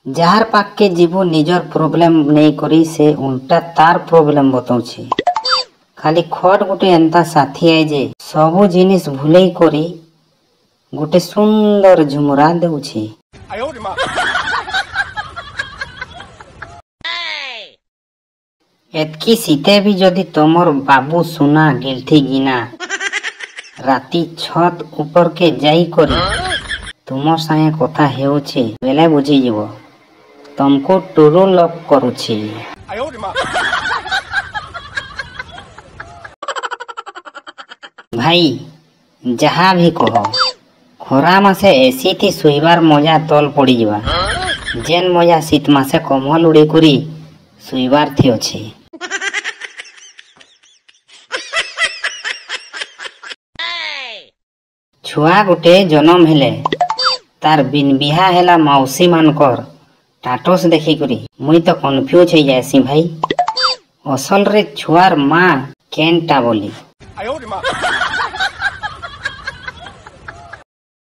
Jar पाक के जीवो निजर प्रॉब्लम नहीं करी से उल्टा तार प्रॉब्लम बताउछे। खाली खट गोटे एंता साथी आए जे सबु जिनिस भूलेई करी गोटे सुंदर झुमरा देउछे। एतकी सीते भी जदि तमर बाबू सुना गिल्ठी गिना राती छत ऊपर के जाई करी तुम संगे कथा हेउछे बेले बुझी जीवो तुमको टोरो लव करूछी। भाई जहाँ भी कहो खरा मासे एसी थी सुईबार मजा तल पड़ी जीवा जेन मजा शीत मासे कमल उड़ी करी सुईबार थी अच्छे। छुआ गोटे जन्म हेले तार बिन बिहा हेला मौसी मानकर टाटस देखी करी मुई तो कन्फ्यूज हो जाएसी भाई असल रे छुआर माँ केनटा बोली।